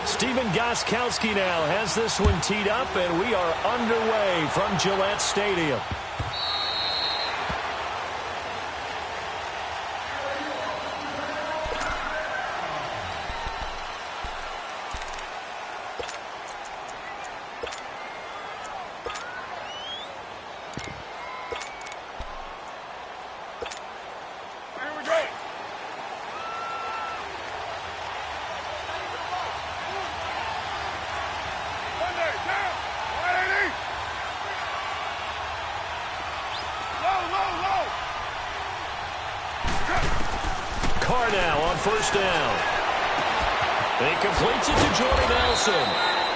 Steven Gostkowski now has this one teed up, and we are underway from Gillette Stadium. Now on first down. He completes it to Jordy Nelson.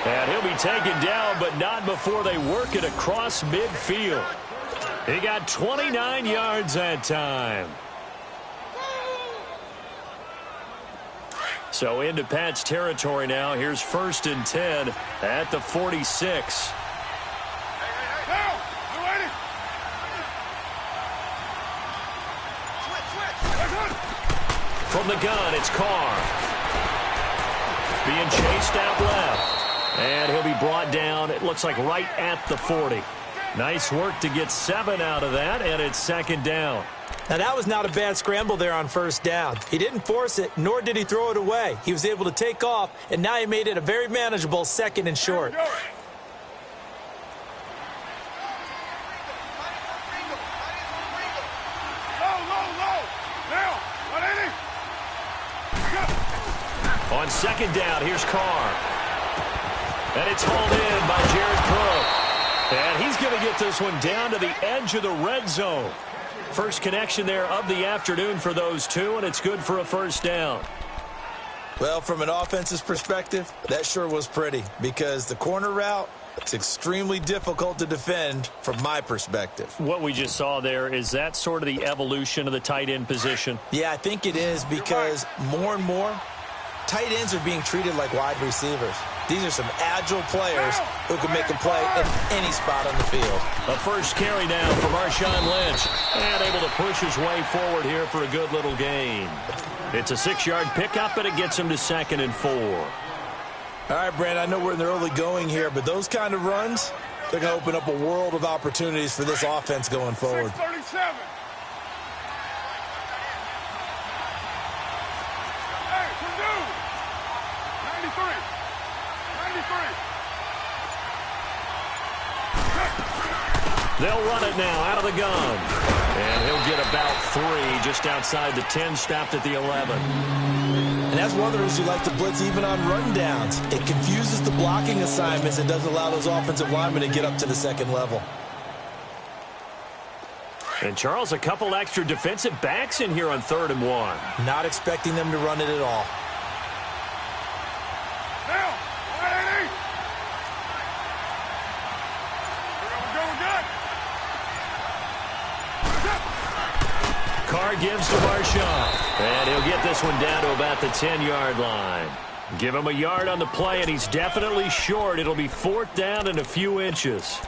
And he'll be taken down, but not before they work it across midfield. He got 29 yards that time. So into Pat's territory now. Here's 1st and 10 at the 46. From the gun, it's Carr. Being chased out left. And he'll be brought down, it looks like right at the 40. Nice work to get 7 out of that, and it's 2nd down. Now, that was not a bad scramble there on 1st down. He didn't force it, nor did he throw it away. He was able to take off, and now he made it a very manageable 2nd and short. On 2nd down, here's Carr. And it's hauled in by Jared Cook. And he's going to get this one down to the edge of the red zone. First connection there of the afternoon for those two, and it's good for a 1st down. Well, from an offensive perspective, that sure was pretty because the corner route is extremely difficult to defend from my perspective. What we just saw there, is that sort of the evolution of the tight end position? Yeah, I think it is because more and more, tight ends are being treated like wide receivers. These are some agile players who can make a play in any spot on the field. A first carry now for Marshawn Lynch. And able to push his way forward here for a good little gain. It's a 6-yard pickup, and it gets him to 2nd and 4. All right, Brandon, I know we're in the early going here, but those kind of runs, they're going to open up a world of opportunities for this offense going forward. 637. They'll run it now out of the gun. And he'll get about 3 just outside the 10, stopped at the 11. And that's one of the reasons you like to blitz even on run downs. It confuses the blocking assignments and doesn't allow those offensive linemen to get up to the 2nd level. And, Charles, a couple extra defensive backs in here on 3rd and 1. Not expecting them to run it at all. Carr gives to Marshawn. And he'll get this one down to about the 10-yard line. Give him a yard on the play, and he's definitely short. It'll be 4th down and a few inches.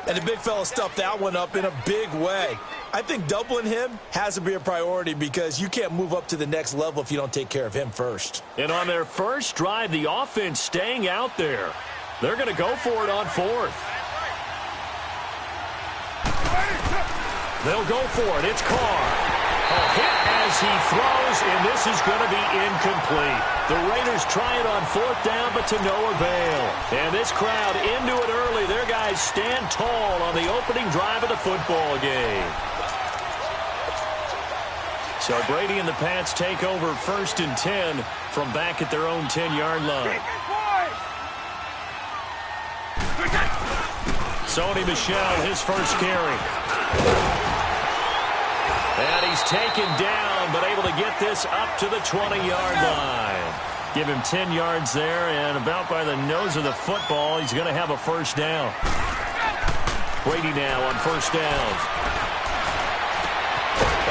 And the big fella stuffed that one up in a big way. I think doubling him has to be a priority because you can't move up to the next level if you don't take care of him first. And on their first drive, the offense staying out there. They're going to go for it on 4th. They'll go for it. It's Carr. A hit as he throws, and this is going to be incomplete. The Raiders try it on 4th down, but to no avail. And this crowd into it early. Their guys stand tall on the opening drive of the football game. So Brady and the Pats take over 1st and 10 from back at their own 10-yard line. Sony Michel, his first carry. And he's taken down, but able to get this up to the 20-yard line. Give him 10 yards there, and about by the nose of the football, he's going to have a 1st down. Brady now on 1st down.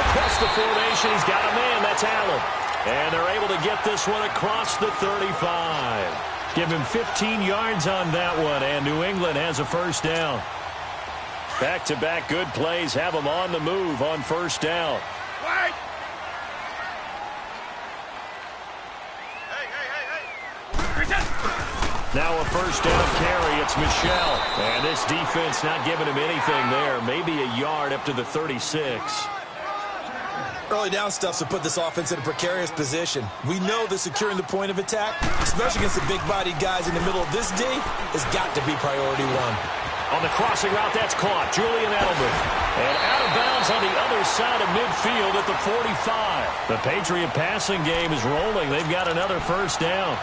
Across the formation, he's got a man. That's Allen. And they're able to get this one across the 35. Give him 15 yards on that one, and New England has a 1st down. Back-to-back good plays have them on the move on 1st down. Hey, hey, hey, hey. Now a first down carry. It's Michel. And this defense not giving him anything there. Maybe a yard up to the 36. Early down stuff to put this offense in a precarious position. We know that securing the point of attack, especially against the big-bodied guys in the middle of this D, has got to be priority one. On the crossing route, that's caught. Julian Edelman. And out of bounds on the other side of midfield at the 45. The Patriot passing game is rolling. They've got another first down.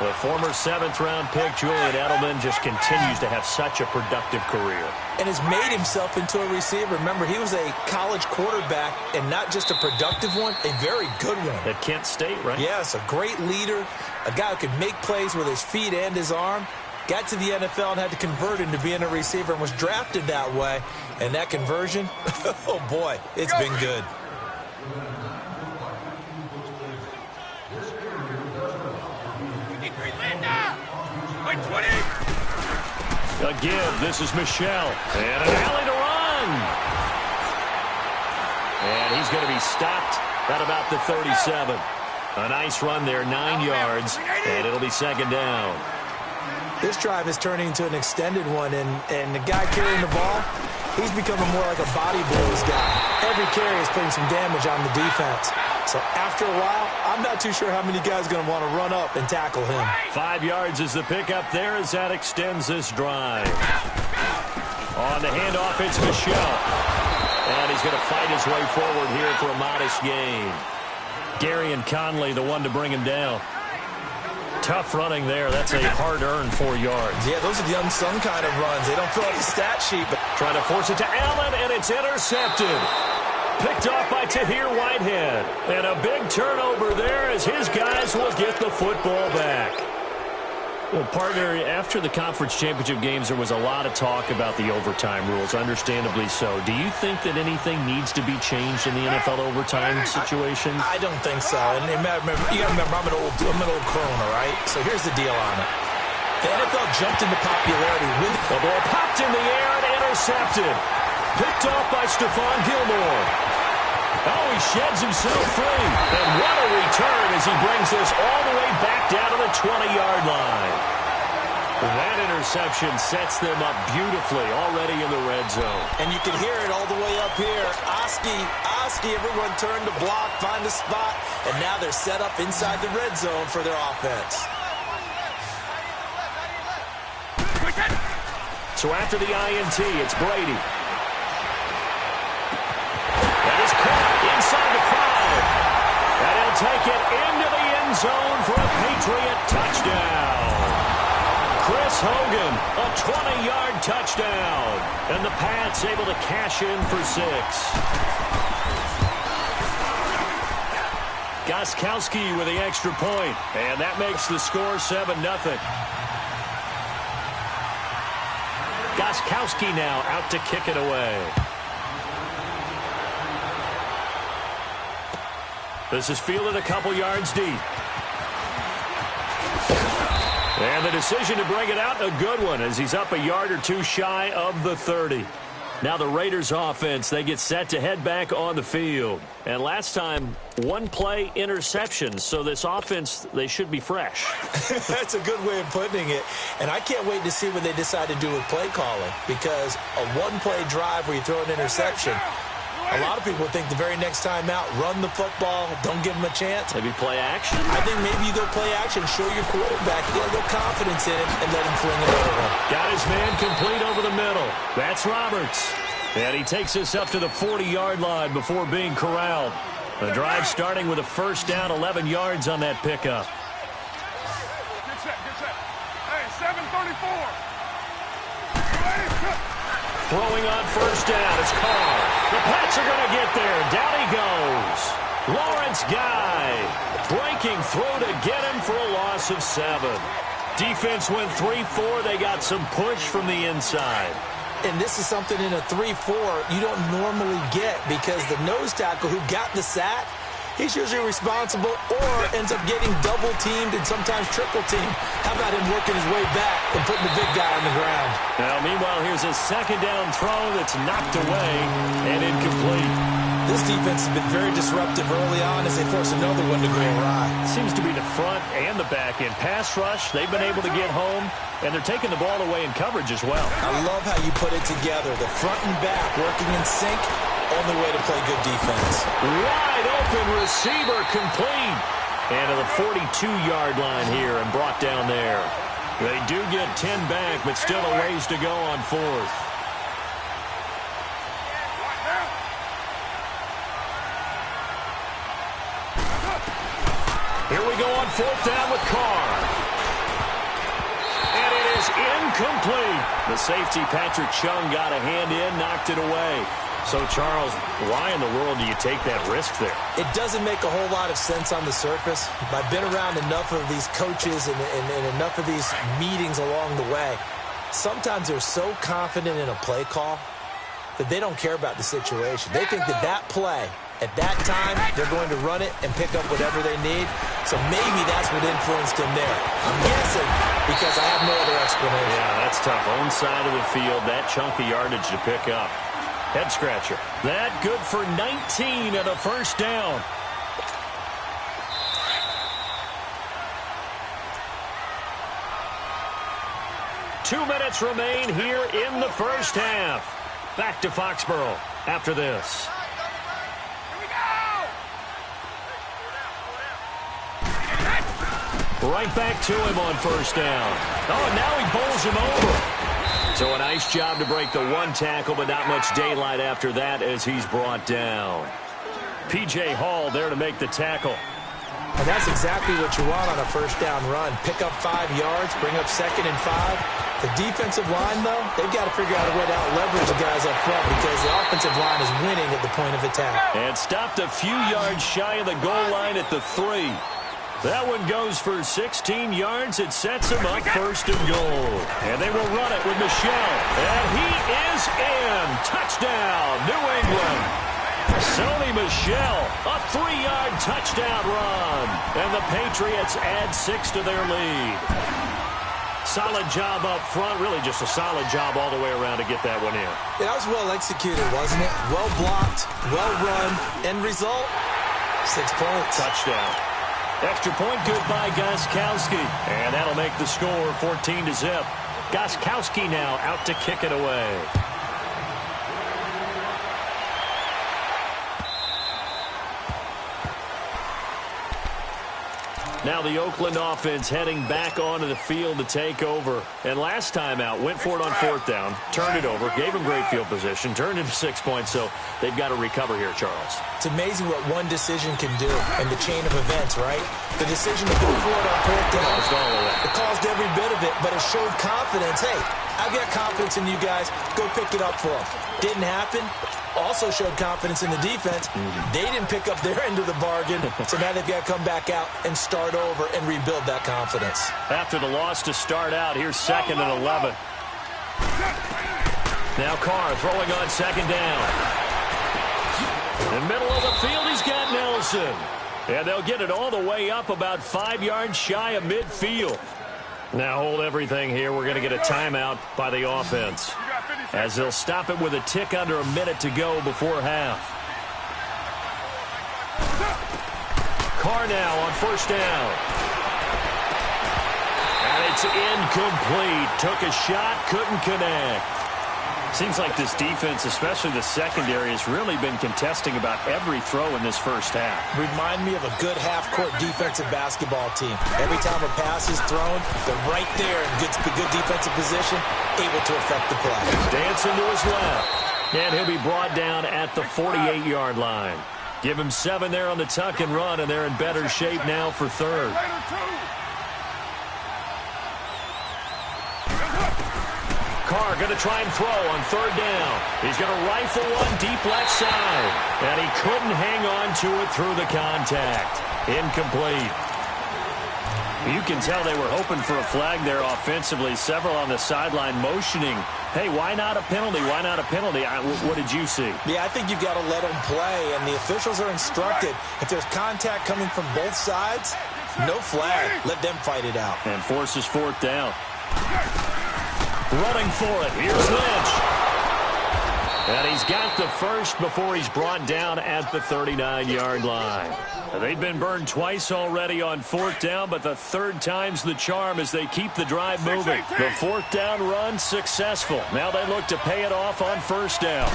The former 7th-round pick, Julian Edelman, just continues to have such a productive career. And has made himself into a receiver. Remember, he was a college quarterback, and not just a productive one, a very good one. At Kent State, right? Yes, a great leader, a guy who could make plays with his feet and his arm. Got to the NFL and had to convert into being a receiver and was drafted that way. And that conversion, oh boy, it's been good. A give. This is Michel. And an alley to run. And he's going to be stopped at about the 37. A nice run there, 9 yards. And it'll be second down. This drive is turning into an extended one, and the guy carrying the ball, he's becoming more like a body blows guy. Every carry is putting some damage on the defense. So after a while, I'm not too sure how many guys are going to want to run up and tackle him. 5 yards is the pickup there as that extends this drive. On the handoff, it's Michel. And he's going to fight his way forward here for a modest gain. Gary and Conley, the one to bring him down. Tough running there. That's a hard-earned 4 yards. Yeah, those are the unsung kind of runs. They don't fill out the stat sheet, but trying to force it to Allen, and it's intercepted. Picked off by Tahir Whitehead. And a big turnover there as his guys will get the football back. Well, partner, after the conference championship games, there was a lot of talk about the overtime rules, understandably so. Do you think that anything needs to be changed in the NFL overtime situation? I don't think so. And you got to remember, I'm an old crone, all right? So here's the deal on it. The NFL jumped into popularity with the ball popped in the air and intercepted. Picked off by Stephon Gilmore. Oh, he sheds himself free. And what a return as he brings this all the way back down to the 20-yard line. That interception sets them up beautifully already in the red zone. And you can hear it all the way up here. Oski, everyone turned to block, find a spot, and now they're set up inside the red zone for their offense. So after the INT, it's Brady. That is caught inside the 5. And he'll take it into the end zone for a Patriot touchdown. Chris Hogan, a 20-yard touchdown. And the Pats able to cash in for 6. Gostkowski with the extra point. And that makes the score 7-0. Gostkowski now out to kick it away. This is fielded a couple yards deep. And the decision to bring it out, a good one, as he's up a yard or two shy of the 30. Now the Raiders offense, they get set to head back on the field. And last time, one play interception. So this offense, they should be fresh. That's a good way of putting it. And I can't wait to see what they decide to do with play calling. Because a one-play drive where you throw an interception, a lot of people think the very next time out, run the football, don't give them a chance. Maybe play action? I think maybe you go play action, show your quarterback, get a little confidence in him, and let him fling it over. Got his man complete over the middle. That's Roberts. And he takes us up to the 40-yard line before being corralled. The drive starting with a first down, 11 yards on that pickup. Good set. Hey, 7:34. Throwing on first down, it's Carr. The Pats are going to get there. Down he goes. Lawrence Guy breaking through to get him for a loss of 7. Defense went 3-4. They got some push from the inside. And this is something in a 3-4 you don't normally get because the nose tackle who got the sack, he's usually responsible or ends up getting double-teamed and sometimes triple-teamed. How about him working his way back and putting the big guy on the ground? Now, meanwhile, here's a second down throw that's knocked away and incomplete. This defense has been very disruptive early on as they force another one to go awry. Seems to be the front and the back end. Pass rush, they've been able to get home, and they're taking the ball away in coverage as well. I love how you put it together. The front and back working in sync, only way to play good defense. Wide open receiver complete. And to the 42-yard line here and brought down there. They do get 10 back, but still a ways to go on fourth. Here we go on fourth down with Carr. And it is incomplete. The safety, Patrick Chung, got a hand in, knocked it away. So, Charles, why in the world do you take that risk there? It doesn't make a whole lot of sense on the surface. I've been around enough of these coaches and enough of these meetings along the way. Sometimes they're so confident in a play call that they don't care about the situation. They think that that play, at that time, they're going to run it and pick up whatever they need. So maybe that's what influenced him there. I'm guessing because I have no other explanation. Yeah, that's tough. Own side of the field, that chunk of yardage to pick up. Head scratcher. That good for 19 and a first down. Two minutes remain here in the first half. Back to Foxborough after this. Right back to him on first down. Oh, and now he bowls him over. So a nice job to break the one tackle, but not much daylight after that as he's brought down. P.J. Hall there to make the tackle. And that's exactly what you want on a first down run. Pick up 5 yards, bring up 2nd and 5. The defensive line, though, they've got to figure out a way to out-leverage the guys up front because the offensive line is winning at the point of attack. And stopped a few yards shy of the goal line at the 3. That one goes for 16 yards. It sets him up first and goal. And they will run it with Michelle. And he is in. Touchdown, New England. Sony Michel, a 3-yard touchdown run. And the Patriots add 6 to their lead. Solid job up front. Really just a solid job all the way around to get that one in. Yeah, that was well executed, wasn't it? Well blocked, well run. End result, 6 points. Touchdown. Extra point good by Gostkowski. And that'll make the score 14-0. Gostkowski now out to kick it away. Now the Oakland offense heading back onto the field to take over. And last time out, went for it on fourth down, turned it over, gave them great field position, turned it to 6 points, so they've got to recover here, Charles. It's amazing what one decision can do in the chain of events, right? The decision to go for it on fourth down. It caused every bit of it, but it showed confidence. Hey, I've got confidence in you guys. Go pick it up for them. Didn't happen. Also showed confidence in the defense. They didn't pick up their end of the bargain, so now they've got to come back out and start over and rebuild that confidence. After the loss to start out, here's 2nd and 11. Now Carr throwing on 2nd down. In the middle of the field, he's got Nelson. And they'll get it all the way up about 5 yards shy of midfield. Now hold everything here. We're going to get a timeout by the offense, as they'll stop it with a tick under a minute to go before half. Carr now on first down. And it's incomplete. Took a shot, couldn't connect. Seems like this defense, especially the secondary, has really been contesting about every throw in this first half. Remind me of a good half-court defensive basketball team. Every time a pass is thrown, they're right there in good defensive position, able to affect the play. Dancing to his left. And he'll be brought down at the 48-yard line. Give him 7 there on the tuck and run, and they're in better shape now for third. Carr going to try and throw on third down. He's going to rifle one deep left side. And he couldn't hang on to it through the contact. Incomplete. You can tell they were hoping for a flag there offensively. Several on the sideline motioning, hey, why not a penalty? Why not a penalty? What did you see? Yeah, I think you've got to let them play, and the officials are instructed. If there's contact coming from both sides, no flag. Let them fight it out. And forces fourth down. Running for it. Here's Lynch. And he's got the first before he's brought down at the 39-yard line. They've been burned twice already on fourth down, but the third time's the charm as they keep the drive moving. The fourth down run successful. Now they look to pay it off on first down.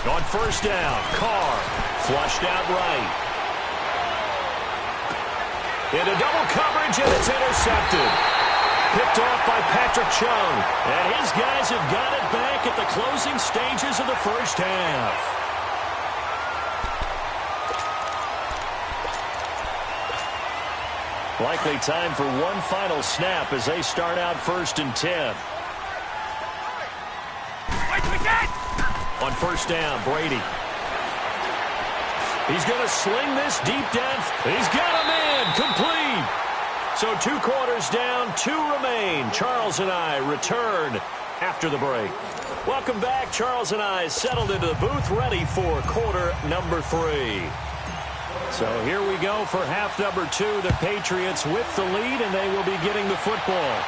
On first down, Carr flushed out right. Into double coverage, and it's intercepted. Picked off by Patrick Chung. And his guys have got it back at the closing stages of the first half. Likely time for one final snap as they start out 1st and 10. On first down, Brady. He's going to sling this deep down. He's got him in. Complete. So 2 quarters down, 2 remain. Charles and I return after the break. Welcome back. Charles and I settled into the booth, ready for quarter number 3. So here we go for half number 2. The Patriots with the lead, and they will be getting the football.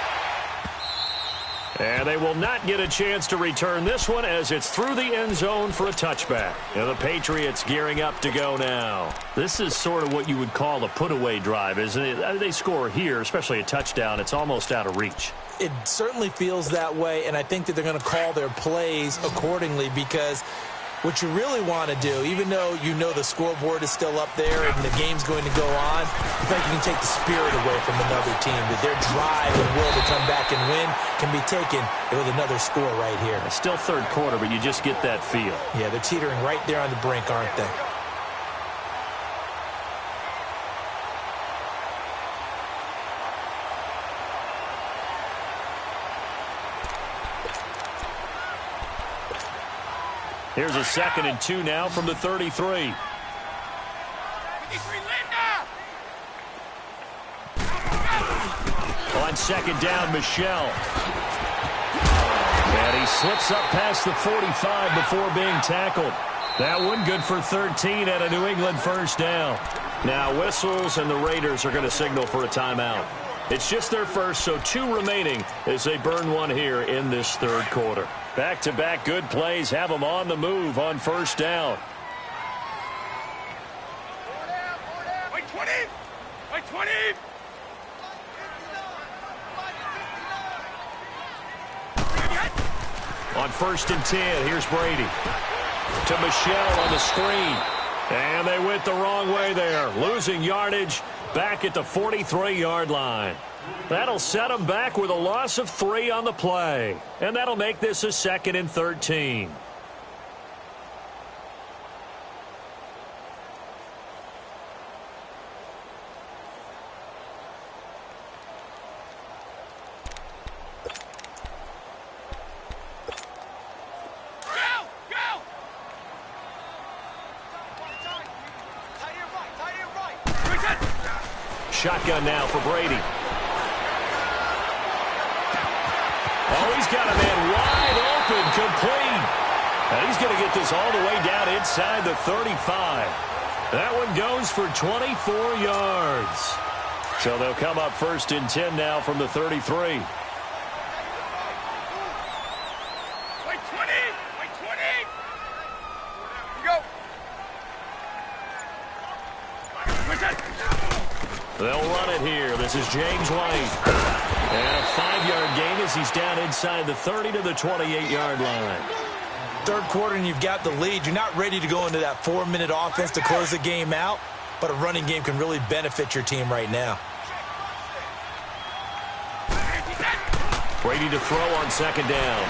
And they will not get a chance to return this one as it's through the end zone for a touchback. And the Patriots gearing up to go now. This is sort of what you would call a put-away drive, isn't it? They score here, especially a touchdown. It's almost out of reach. It certainly feels that way, and I think that they're going to call their plays accordingly because what you really want to do, even though you know the scoreboard is still up there and the game's going to go on, I think you can take the spirit away from another team. That their drive and will to come back and win can be taken with another score right here. It's still third quarter, but you just get that feel. Yeah, they're teetering right there on the brink, aren't they? Here's a 2nd and 2 now from the 33. On 2nd down, Michelle. And he slips up past the 45 before being tackled. That one good for 13 at a New England first down. Now whistles, and the Raiders are going to signal for a timeout. It's just their first, so 2 remaining as they burn one here in this third quarter. Back-to-back good plays have them on the move on first down. Wait 20! Wait 20! On 1st and 10, here's Brady. To Michelle on the screen. And they went the wrong way there. Losing yardage back at the 43-yard line. That'll set them back with a loss of 3 on the play. And that'll make this a 2nd and 13. Shotgun now for Brady. Oh, he's got a man wide open, complete. And he's going to get this all the way down inside the 35. That one goes for 24 yards. So they'll come up 1st and 10 now from the 33. Wait 20! Wait 20! Go! They'll run it here. This is James White. And a 5-yard gain as he's down inside the 30 to the 28-yard line. Third quarter and you've got the lead. You're not ready to go into that 4-minute offense to close the game out, but a running game can really benefit your team right now. Brady to throw on 2nd down.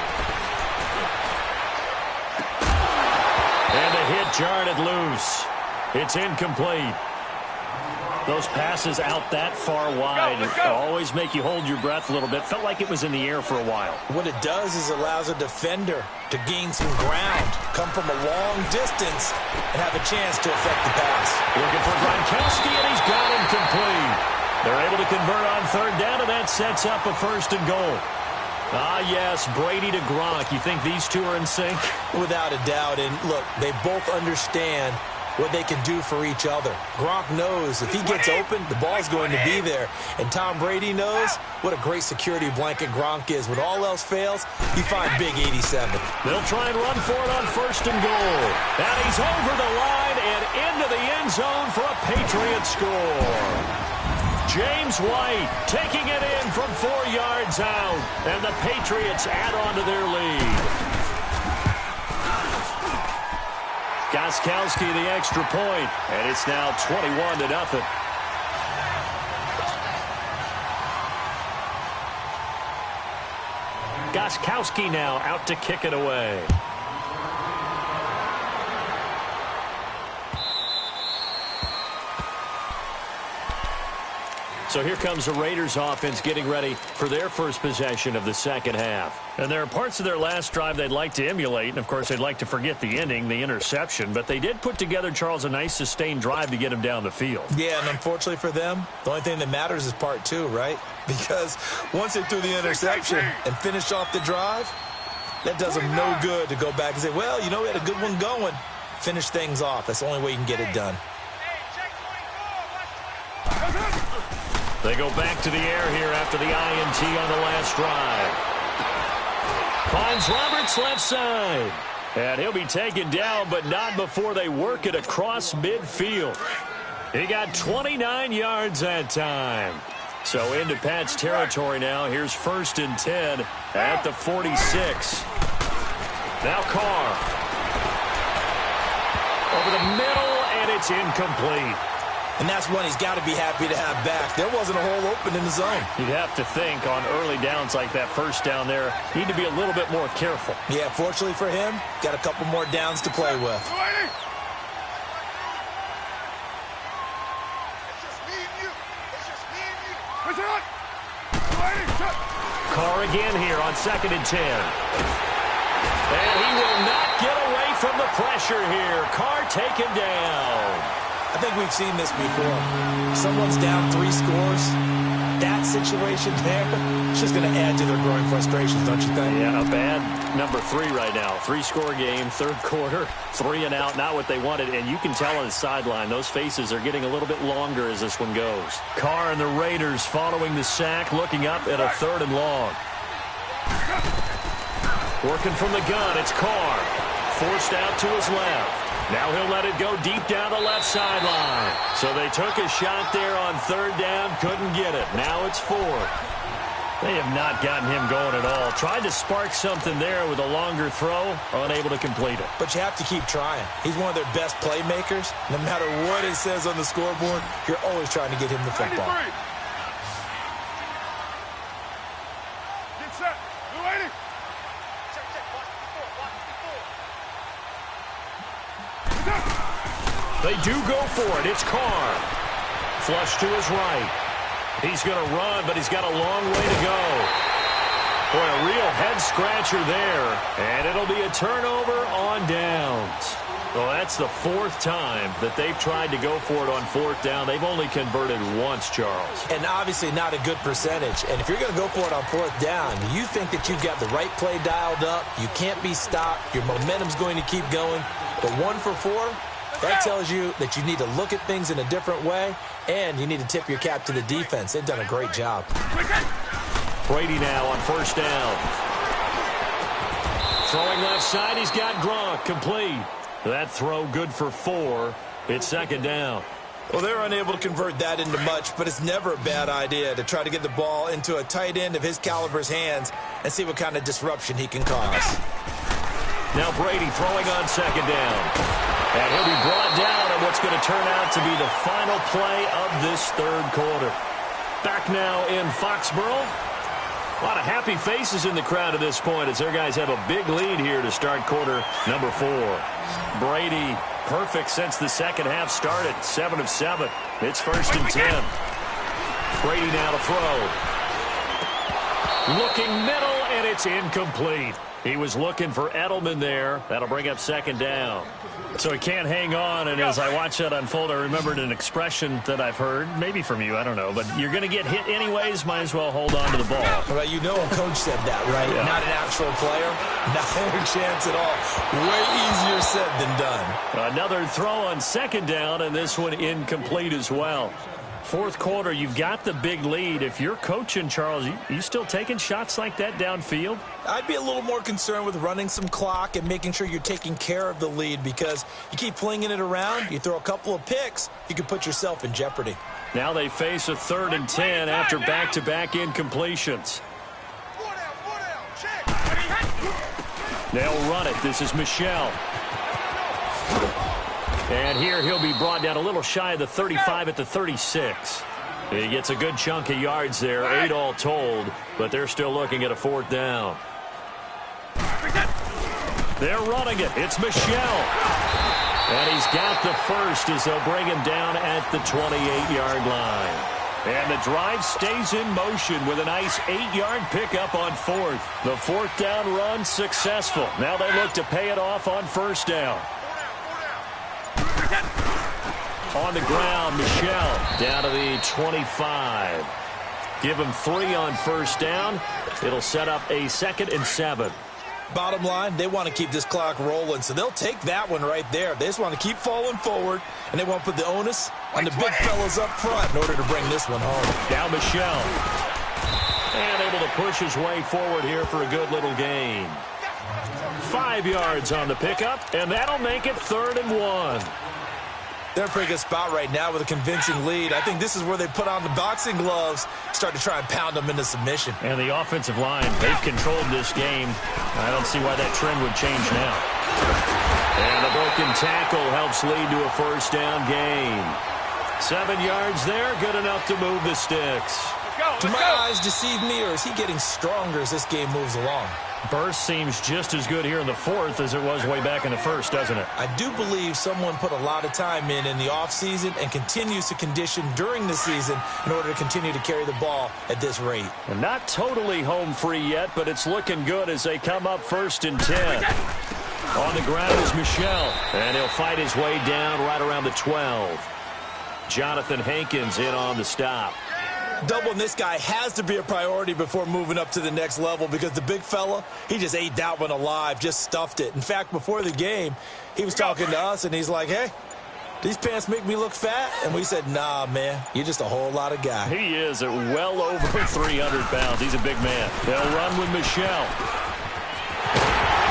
And the hit jarred it loose. It's incomplete. Those passes out that far wide always make you hold your breath a little bit. Felt like it was in the air for a while. What it does is allows a defender to gain some ground, come from a long distance, and have a chance to affect the pass. Looking for Gronkowski, and he's got him complete. They're able to convert on third down, and that sets up a 1st and goal. Ah, yes, Brady to Gronk. You think these two are in sync? Without a doubt. And look, they both understand what they can do for each other. Gronk knows if he gets open, the ball's going to be there. And Tom Brady knows what a great security blanket Gronk is. When all else fails, you find big 87. They'll try and run for it on 1st and goal. And he's over the line and into the end zone for a Patriots score. James White taking it in from 4 yards out. And the Patriots add on to their lead. Gostkowski the extra point, and it's now 21-0. Gostkowski now out to kick it away. So here comes the Raiders offense getting ready for their first possession of the second half. And there are parts of their last drive they'd like to emulate. And, of course, they'd like to forget the ending, the interception. But they did put together, Charles, a nice sustained drive to get him down the field. Yeah, and unfortunately for them, the only thing that matters is part 2, right? Because once they threw the interception and finished off the drive, that does them no good to go back and say, well, you know, we had a good one going. Finish things off. That's the only way you can get it done. They go back to the air here after the INT on the last drive. Finds Roberts left side. And he'll be taken down, but not before they work it across midfield. He got 29 yards that time. So into Pat's territory now. Here's 1st and 10 at the 46. Now Carr. Over the middle, and it's incomplete. And that's one he's got to be happy to have back. There wasn't a hole open in the zone. You'd have to think on early downs like that, 1st down there, need to be a little bit more careful. Yeah, fortunately for him, got a couple more downs to play with. Carr again here on 2nd and 10. And he will not get away from the pressure here. Carr taken down. I think we've seen this before. Someone's down 3 scores. That situation there, it's just going to add to their growing frustrations, don't you think? Yeah, a bad number 3 right now. 3-score game, 3rd quarter, 3 and out, not what they wanted. And you can tell on the sideline, those faces are getting a little bit longer as this one goes. Carr and the Raiders following the sack, looking up at a 3rd and long. Working from the gun, it's Carr. Forced out to his left. Now he'll let it go deep down the left sideline. So they took a shot there on 3rd down, couldn't get it. Now it's 4th. They have not gotten him going at all. Tried to spark something there with a longer throw, unable to complete it. But you have to keep trying. He's one of their best playmakers. No matter what it says on the scoreboard, you're always trying to get him the football. Get set. Blue 80. They do go for it. It's Carr. Flush to his right. He's going to run, but he's got a long way to go. Boy, a real head-scratcher there. And it'll be a turnover on downs. Well, that's the 4th time that they've tried to go for it on 4th down. They've only converted once, Charles. And obviously not a good percentage. And if you're going to go for it on 4th down, you think that you've got the right play dialed up. You can't be stopped. Your momentum's going to keep going. But 1 for 4, that tells you that you need to look at things in a different way, and you need to tip your cap to the defense. They've done a great job. Brady now on 1st down. Throwing left side, he's got Gronk, complete. That throw good for 4. It's 2nd down. Well, they're unable to convert that into much, but it's never a bad idea to try to get the ball into a tight end of his caliber's hands and see what kind of disruption he can cause. Now Brady throwing on 2nd down. And he'll be brought down on what's going to turn out to be the final play of this 3rd quarter. Back now in Foxborough. A lot of happy faces in the crowd at this point as their guys have a big lead here to start quarter number 4. Brady, perfect since the second half started. 7 of 7. It's 1st and 10. Brady now to throw. Looking middle, and it's incomplete. He was looking for Edelman there. That'll bring up second down. So he can't hang on, and as I watch that unfold, I remembered an expression that I've heard, maybe from you, I don't know, but you're going to get hit anyways, might as well hold on to the ball. Well, you know a coach said that, right? Yeah. Not an actual player. Not a chance at all. Way easier said than done. Another throw on second down, and this one incomplete as well. Fourth quarter, you've got the big lead. If you're coaching, Charles, you still taking shots like that downfield? I'd be a little more concerned with running some clock and making sure you're taking care of the lead, because you keep flinging it around, you throw a couple of picks, you can put yourself in jeopardy. Now they face a 3rd and 10 after back-to-back incompletions. They'll run it. This is Michel. And here he'll be brought down a little shy of the 35 at the 36. He gets a good chunk of yards there, 8 all told, but they're still looking at a 4th down. They're running it. It's Michel. And he's got the first as they'll bring him down at the 28-yard line. And the drive stays in motion with a nice 8-yard pickup on 4th. The 4th down run successful. Now they look to pay it off on 1st down. On the ground, Michel down to the 25. Give him 3 on 1st down. It'll set up a 2nd and 7. Bottom line, they want to keep this clock rolling, so they'll take that one right there. They just want to keep falling forward, and they won't put the onus on the big fellas up front in order to bring this one home. Now Michel. And able to push his way forward here for a good little gain. 5 yards on the pickup, and that'll make it 3rd and 1. They're in a pretty good spot right now with a convincing lead. I think this is where they put on the boxing gloves, start to try and pound them into submission. And the offensive line, they've controlled this game. I don't see why that trend would change now. And the broken tackle helps lead to a 1st down gain. 7 yards there, good enough to move the sticks. Do my eyes deceive me, or is he getting stronger as this game moves along? Burst seems just as good here in the 4th as it was way back in the 1st, doesn't it? I do believe someone put a lot of time in the offseason and continues to condition during the season in order to continue to carry the ball at this rate. And not totally home free yet, but it's looking good as they come up 1st and 10. On the ground is Michel, and he'll fight his way down right around the 12. Jonathan Hankins in on the stop. Doubling this guy has to be a priority before moving up to the next level, because the big fella, he just ate that one alive, just stuffed it. In fact, before the game, he was talking to us, and he's like, hey, these pants make me look fat? And we said, nah, man, you're just a whole lot of guy. He is at well over 300 pounds. He's a big man. They'll run with Michel.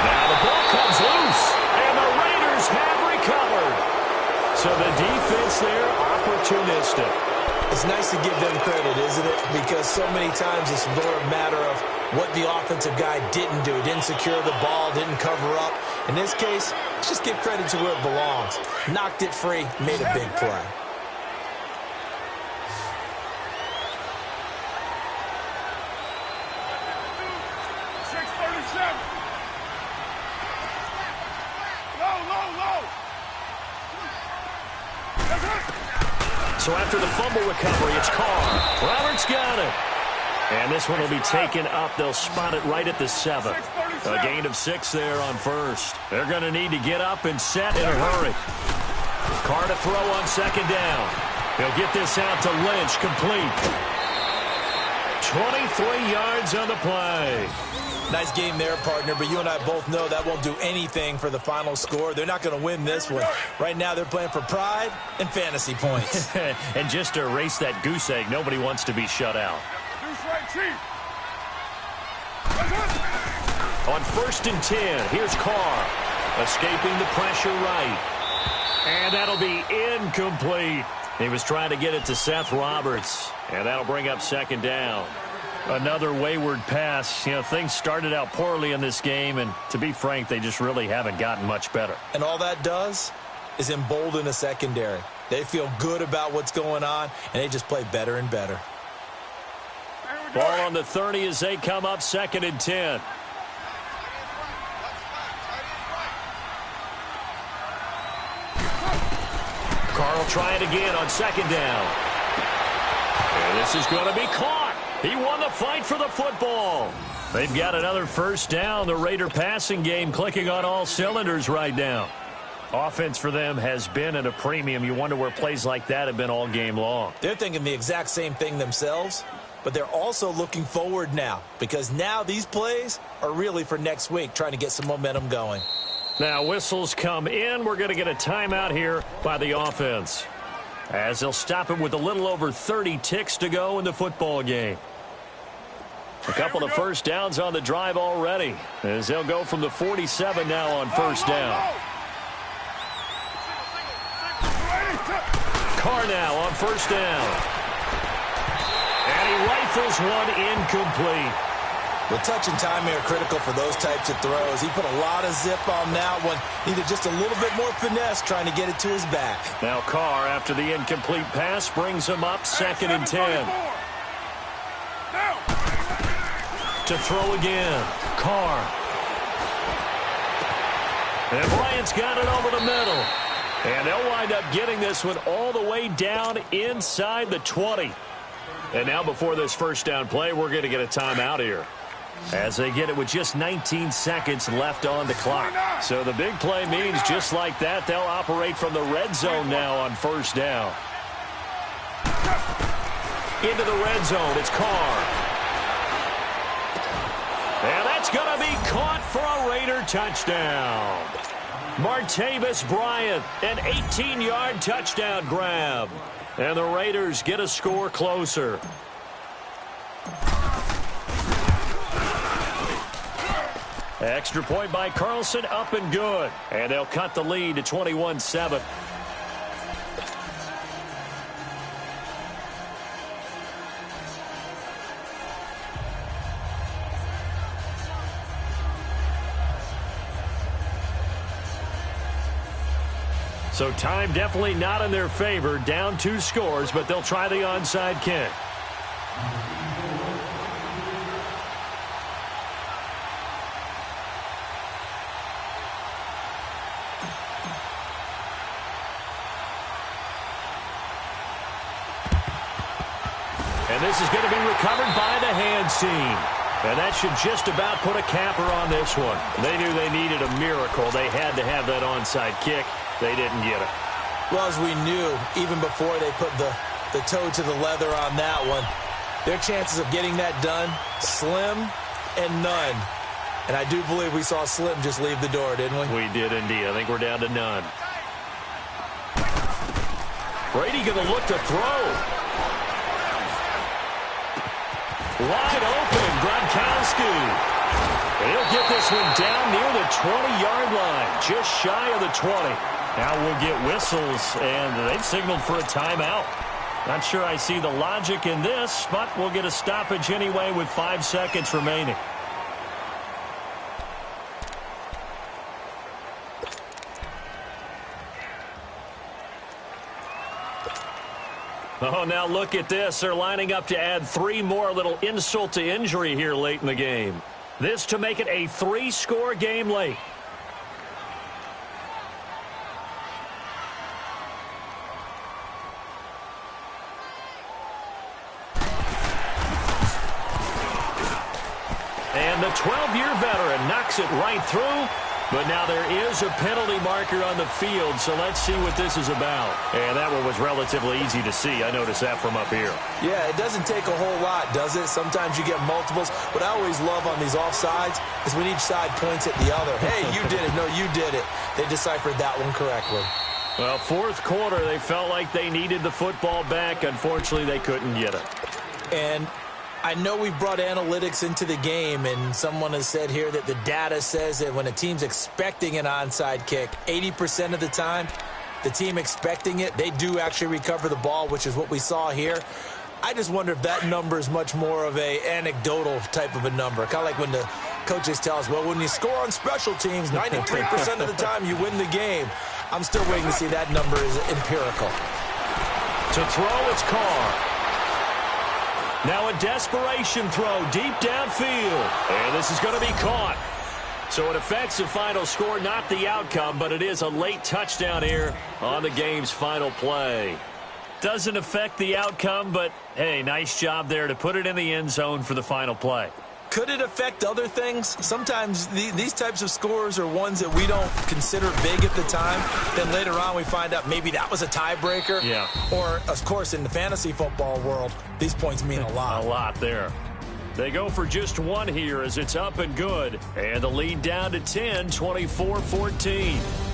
Now the ball comes loose, and the Raiders have recovered. So the defense there, opportunistic. It's nice to give them credit, isn't it? Because so many times it's more a matter of what the offensive guy didn't do. Didn't secure the ball, didn't cover up. In this case, let's just give credit to where it belongs. Knocked it free, made a big play. So after the fumble recovery, it's Carr. Roberts got it. And this one will be taken up. They'll spot it right at the 7. A gain of 6 there on 1st. They're going to need to get up and set in a hurry. Carr to throw on 2nd down. He'll get this out to Lynch, complete. 23 yards on the play. Nice game there, partner, but you and I both know that won't do anything for the final score. They're not going to win this one. Right now, they're playing for pride and fantasy points. And just to erase that goose egg, nobody wants to be shut out. On 1st and 10, here's Carr. Escaping the pressure right. And that'll be incomplete. He was trying to get it to Seth Roberts. And that'll bring up 2nd down. Another wayward pass. You know, things started out poorly in this game, and to be frank, they just really haven't gotten much better. And all that does is embolden a secondary. They feel good about what's going on, and they just play better and better. Ball on the 30 as they come up 2nd and 10. Carr will try it again on 2nd down. And this is going to be caught. He won the fight for the football. They've got another first down. The Raider passing game clicking on all cylinders right now. Offense for them has been at a premium. You wonder where plays like that have been all game long. They're thinking the exact same thing themselves, but they're also looking forward now because now these plays are really for next week, trying to get some momentum going. Now whistles come in. We're going to get a timeout here by the offense, as they'll stop it with a little over 30 ticks to go in the football game. A couple of first downs on the drive already, as they'll go from the 47 now on first down. Carr now on first down. And he rifles one incomplete. Well, touch and timing are critical for those types of throws. He put a lot of zip on that one. Needed just a little bit more finesse trying to get it to his back. Now Carr, after the incomplete pass, brings him up 2nd and 10. To throw again. Carr. And Bryant's got it over the middle. And they'll wind up getting this one all the way down inside the 20. And now before this first down play, we're going to get a timeout here, as they get it with just 19 seconds left on the clock. So the big play means just like that, they'll operate from the red zone now on first down. Into the red zone, it's Carr. And that's going to be caught for a Raider touchdown. Martavis Bryant, an 18-yard touchdown grab. And the Raiders get a score closer. Extra point by Carlson, up and good. And they'll cut the lead to 21-7. So time definitely not in their favor. Down 2 scores, but they'll try the onside kick. And this is going to be recovered by the hands team. And that should just about put a capper on this one. They knew they needed a miracle. They had to have that onside kick. They didn't get it. Well, as we knew, even before they put the toe to the leather on that one, their chances of getting that done, slim and none. And I do believe we saw Slim just leave the door, didn't we? We did indeed. I think we're down to none. Brady going to look to throw. Wide open, Gronkowski. He'll get this one down near the 20-yard line, just shy of the 20. Now we'll get whistles, and they've signaled for a timeout. Not sure I see the logic in this, but we'll get a stoppage anyway with 5 seconds remaining. Oh, now look at this. They're lining up to add 3 more, little insult to injury here late in the game. This to make it a 3-score game late. And the 12-year veteran knocks it right through. But now there is a penalty marker on the field, so let's see what this is about. And that one was relatively easy to see. I noticed that from up here. Yeah, it doesn't take a whole lot, does it? Sometimes you get multiples. What I always love on these offsides is when each side points at the other. Hey, you did it. No, you did it. They deciphered that one correctly. Well, 4th quarter, they felt like they needed the football back. Unfortunately, they couldn't get it. And I know we brought analytics into the game, and someone has said here that the data says that when a team's expecting an onside kick, 80% of the time, the team expecting it, they do actually recover the ball, which is what we saw here. I just wonder if that number is much more of a anecdotal type of a number. Kind of like when the coaches tell us, well, when you score on special teams, 93% of the time you win the game. I'm still waiting to see that number is empirical. To throw, it's Carr. Now a desperation throw deep downfield. And this is going to be caught. So it affects the final score, not the outcome, but it is a late touchdown here on the game's final play. Doesn't affect the outcome, but, hey, nice job there to put it in the end zone for the final play. Could it affect other things? Sometimes these types of scores are ones that we don't consider big at the time. Then later on we find out maybe that was a tiebreaker. Yeah. Or, of course, in the fantasy football world, these points mean a lot. A lot there. They go for just one here as it's up and good. And the lead down to 10, 24-14.